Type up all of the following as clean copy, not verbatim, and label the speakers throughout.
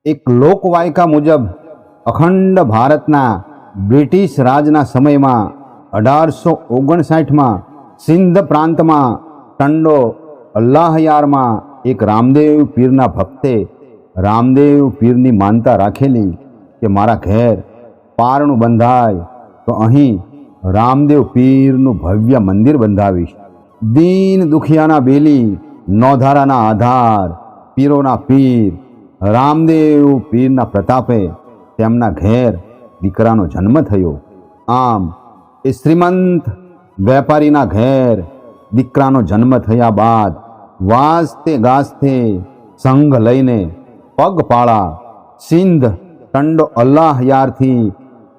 Speaker 1: એક લોકવાયકા મુજબ અખંડ ભારતના બ્રિટિશ રાજના સમયમાં 1859માં સિંધ પ્રાંતમાં ટંડો અલ્લાહયારમાં એક રામદેવ પીરના ભક્તે રામદેવ પીરની માનતા રાખેલી કે મારા ઘેર પારણું બંધાય તો અહીં રામદેવ પીરનું ભવ્ય મંદિર બંધાવીશ. દીન દુખિયાના બેલી, નોધારાના આધાર, પીરોના પીર રામદેવ પીરના પ્રતાપે તેમના ઘેર દીકરાનો જન્મ થયો. આમ એ શ્રીમંત વેપારીના ઘેર દીકરાનો જન્મ થયા બાદ વાજતે ગાજતે સંઘ લઈને પગપાળા સિંધ ટંડો અલ્લાહયારથી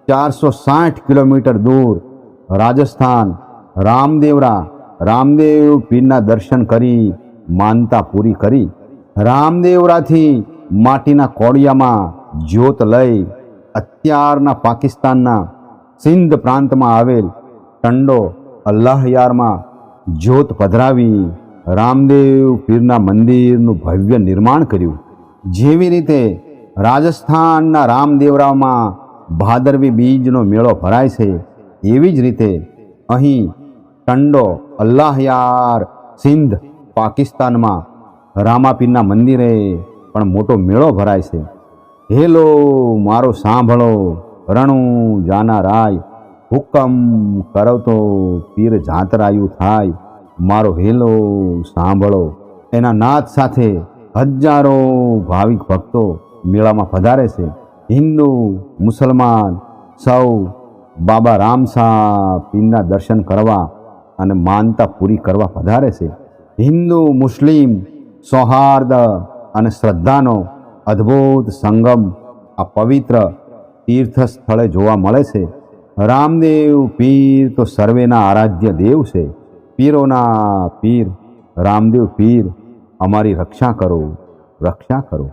Speaker 1: 460 કિલોમીટર દૂર રાજસ્થાન રામદેવ પીરના દર્શન કરી માનતા પૂરી કરી. રામદેવરાથી માટીના કોડિયામાં જ્યોત લઈ અત્યારના પાકિસ્તાનના સિંધ પ્રાંતમાં આવેલ ટંડો અલ્લાહયારમાં જ્યોત પધરાવી રામદેવ પીરના મંદિરનું ભવ્ય નિર્માણ કર્યું. જેવી રીતે રાજસ્થાનના રામદેવરામાં ભાદરવી બીજનો મેળો ભરાય છે, એવી જ રીતે અહીં ટંડો અલ્લાહયાર સિંધ પાકિસ્તાનમાં રામાપીરના મંદિરે પણ મોટો મેળો ભરાય છે. હેલો મારો સાંભળો રણું જાના રાય, હુકમ કરો તો પીર જાતરાયું થાય. મારો હેલો સાંભળો. એના નાદ સાથે હજારો ભાવિક ભક્તો મેળામાં પધારે છે. હિન્દુ મુસલમાન સૌ બાબા રામસા પીરના દર્શન કરવા અને માનતા પૂરી કરવા પધારે છે. હિન્દુ મુસ્લિમ સૌહાર્દ અને શ્રદ્ધાનો અદ્ભુત સંગમ આ પવિત્ર તીર્થ સ્થળે જોવા મળે છે. રામદેવ પીર તો સર્વેના આરાધ્ય દેવ છે. પીરોના પીર રામદેવ પીર અમારી રક્ષા કરો, રક્ષા કરો.